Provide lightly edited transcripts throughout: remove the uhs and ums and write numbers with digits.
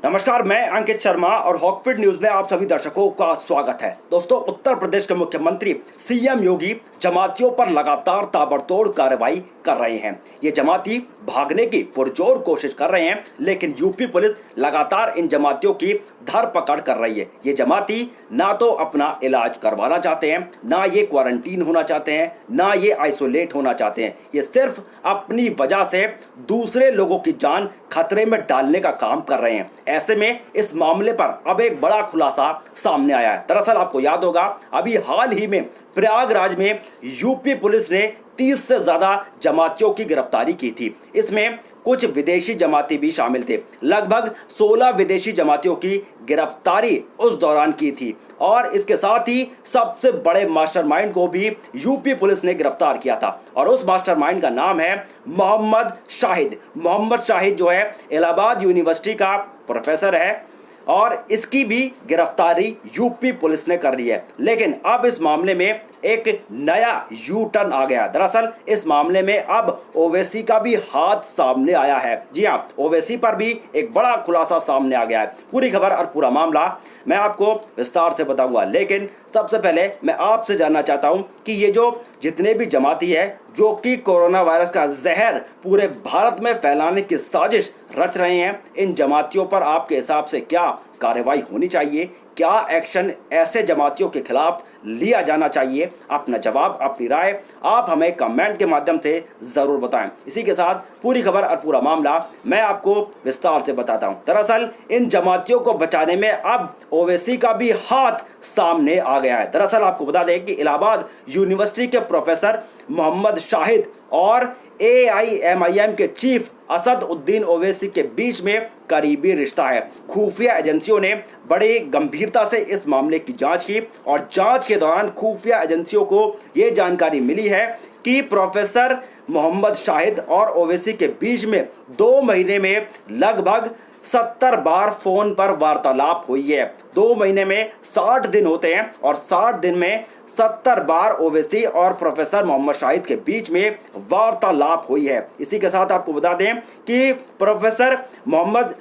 नमस्कार, मैं अंकित शर्मा और हॉकफिट न्यूज में आप सभी दर्शकों का स्वागत है। दोस्तों, उत्तर प्रदेश के मुख्यमंत्री सीएम योगी जमातियों पर लगातार ताबड़तोड़ कार्रवाई कर रहे हैं। ये जमाती भागने की पुरजोर कोशिश कर रहे हैं, लेकिन यूपी पुलिस लगातार इन जमातियों की धरपकड़ कर रही है। ये जमाती ना तो अपना इलाज करवाना चाहते हैं, ना ये क्वारंटीन होना चाहते हैं, ना ये आइसोलेट होना चाहते हैं। ये सिर्फ अपनी वजह से दूसरे लोगों की जान खतरे में डालने का काम कर रहे हैं। ऐसे में इस मामले पर अब एक बड़ा खुलासा सामने आया है। दरअसल आपको याद होगा, अभी हाल ही में प्रयागराज में यूपी पुलिस ने 30 से ज्यादा जमातियों की गिरफ्तारी की थी। इसमें कुछ विदेशी जमाती भी शामिल थे। लगभग 16 विदेशी जमातियों की गिरफ्तारी उस दौरान की थी और इसके साथ ही सबसे बड़े मास्टरमाइंड को भी यूपी पुलिस ने गिरफ्तार किया था और उस मास्टरमाइंड का नाम है मोहम्मद शाहिद। मोहम्मद शाहिद जो है इलाहाबाद यूनिवर्सिटी का प्रोफेसर है और इसकी भी गिरफ्तारी यूपी पुलिस ने कर ली है। लेकिन अब इस मामले में एक नया यू टर्न आ गया। दरअसल इस मामले में अब ओवैसी का भी हाथ सामने आया है। जी हाँ, ओवैसी पर भी एक बड़ा खुलासा सामने आ गया है। पूरी खबर और पूरा मामला मैं आपको विस्तार से बताऊंगा, लेकिन सबसे पहले मैं आपसे जानना चाहता हूं कि ये जो जितने भी जमाती है जो कि कोरोना वायरस का जहर पूरे भारत में फैलाने की साजिश रच रहे हैं, इन जमातियों पर आपके हिसाब से क्या कार्रवाई होनी चाहिए? क्या एक्शन ऐसे जमातियों के खिलाफ लिया जाना चाहिए? अपना जवाब, अपनी राय आप हमें कमेंट के माध्यम से जरूर बताएं। इसी के साथ पूरी खबर और पूरा मामला मैं आपको विस्तार से बताता हूं। दरअसल इन जमातियों को बचाने में अब ओवैसी का भी हाथ सामने आ गया है। दरअसल आपको बता दें कि इलाहाबाद यूनिवर्सिटी के प्रोफेसर मोहम्मद शाहिद और AIMIM के चीफ असद उद्दीन ओवैसी के बीच में करीबी रिश्ता है। खुफिया एजेंसियों ने बड़ी गंभीरता से इस मामले की जांच की और जांच के दौरान खुफिया एजेंसियों को यह जानकारी मिली है कि प्रोफेसर मोहम्मद शाहिद और ओवैसी के बीच में 2 महीने में लगभग 70 बार फोन पर वार्तालाप हुई है। 2 महीने में 60 दिन होते हैं और 60 दिन में 70 बार ओवैसी और प्रोफेसर मोहम्मद शाहिद के बीच में वार्तालाप हुई है। इसी के साथ आपको बता दें कि प्रोफेसर मोहम्मद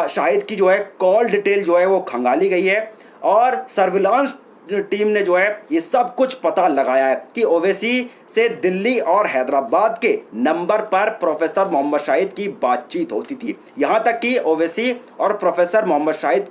शाहिद की जो है कॉल डिटेल जो है वो खंगाली गई है और सर्विलांस टीम ने जो है ये सब कुछ पता लगाया है कि ओवैसी से दिल्ली और हैदराबाद के नंबर पर प्रोफेसर मोहम्मद शाहिद की बातचीत होती थी। यहां तक कि ओवैसी और प्रोफेसर मोहम्मद शाहिद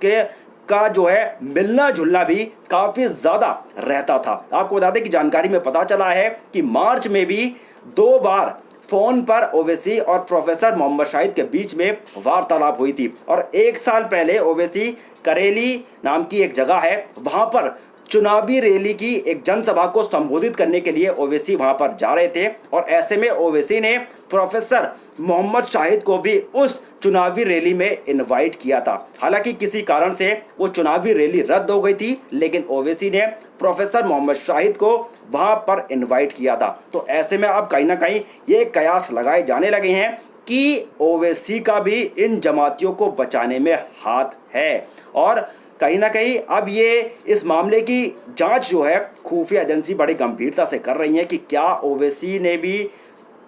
का जो है मिलना जुलना भी काफी ज्यादा रहता था। आपको बता दें कि जानकारी में पता चला है कि मार्च में भी 2 बार फोन पर ओवैसी और प्रोफेसर मोहम्मद शाहिद के बीच में वार्तालाप हुई थी और 1 साल पहले ओवैसी करेली नाम की एक जगह है, वहां पर चुनावी रैली की एक जनसभा को संबोधित करने के लिए ओवैसी वहां पर जा रहे थे और ऐसे में ओवैसी ने प्रोफेसर मोहम्मद शाहिद को भी उस चुनावी रैली में इनवाइट किया था। हालांकि किसी कारण से वो चुनावी रैली रद्द हो गई थी, लेकिन ओवैसी ने प्रोफेसर मोहम्मद शाहिद को वहां पर इनवाइट किया था। तो ऐसे में अब कहीं ना कहीं ये कयास लगाए जाने लगे हैं कि ओवैसी का भी इन जमातियों को बचाने में हाथ है और कहीं ना कहीं अब ये इस मामले की जांच जो है खुफिया एजेंसी बड़ी गंभीरता से कर रही है कि क्या ओवैसी ने भी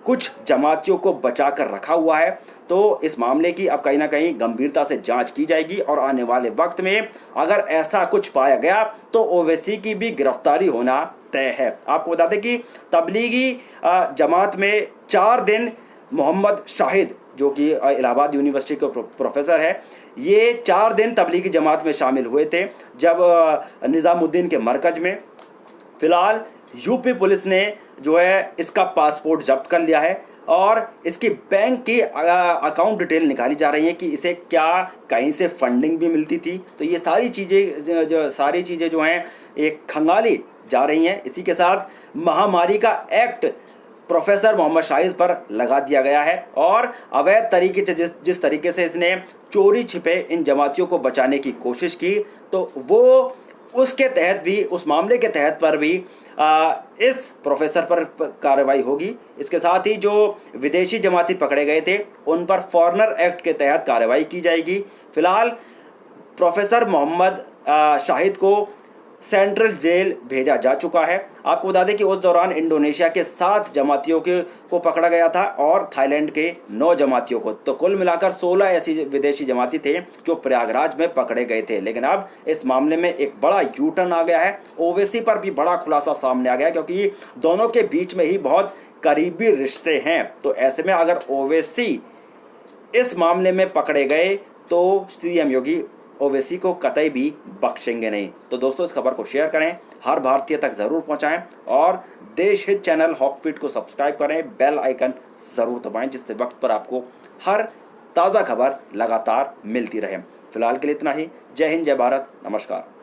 कुछ जमातियों को बचा कर रखा हुआ है। तो इस मामले की अब कहीं ना कहीं गंभीरता से जांच की जाएगी और आने वाले वक्त में अगर ऐसा कुछ पाया गया तो ओवैसी की भी गिरफ्तारी होना तय है। आपको बता दें कि तबलीगी जमात में 4 दिन मोहम्मद शाहिद जो कि इलाहाबाद यूनिवर्सिटी के प्रोफेसर है, ये 4 दिन तबलीगी जमात में शामिल हुए थे जब निजामुद्दीन के मरकज में। फिलहाल यूपी पुलिस ने जो है इसका पासपोर्ट जब्त कर लिया है और इसकी बैंक की अकाउंट डिटेल निकाली जा रही है कि इसे क्या कहीं से फंडिंग भी मिलती थी। तो ये सारी चीज़ें जो हैं एक खंगाली जा रही हैं। इसी के साथ महामारी का एक्ट प्रोफेसर मोहम्मद शाहिद पर लगा दिया गया है और अवैध तरीके से जिस तरीके से इसने चोरी छिपे इन जमातियों को बचाने की कोशिश की, तो वो उसके तहत भी, उस मामले के तहत पर भी इस प्रोफेसर पर कार्रवाई होगी। इसके साथ ही जो विदेशी जमाती पकड़े गए थे उन पर फॉरेनर एक्ट के तहत कार्रवाई की जाएगी। फिलहाल प्रोफेसर मोहम्मद शाहिद को सेंट्रल जेल भेजा जा चुका है। आपको बता दें कि उस दौरान इंडोनेशिया के 7 जमातियों को पकड़ा गया था और थाईलैंड के 9 जमातियों को। तो कुल मिलाकर 16 ऐसी विदेशी जमाती थे जो प्रयागराज में पकड़े गए थे। लेकिन अब इस मामले में एक बड़ा यू टर्न आ गया है। ओवैसी पर भी बड़ा खुलासा सामने आ गया, क्योंकि दोनों के बीच में ही बहुत करीबी रिश्ते हैं। तो ऐसे में अगर ओवैसी इस मामले में पकड़े गए तो सीएम योगी ओवैसी को कतई भी बख्शेंगे नहीं। तो दोस्तों, इस खबर को शेयर करें, हर भारतीय तक जरूर पहुंचाएं और देश हित चैनल हॉकफिट को सब्सक्राइब करें, बेल आइकन जरूर दबाएं, जिससे वक्त पर आपको हर ताज़ा खबर लगातार मिलती रहे। फिलहाल के लिए इतना ही। जय हिंद, जय भारत, नमस्कार।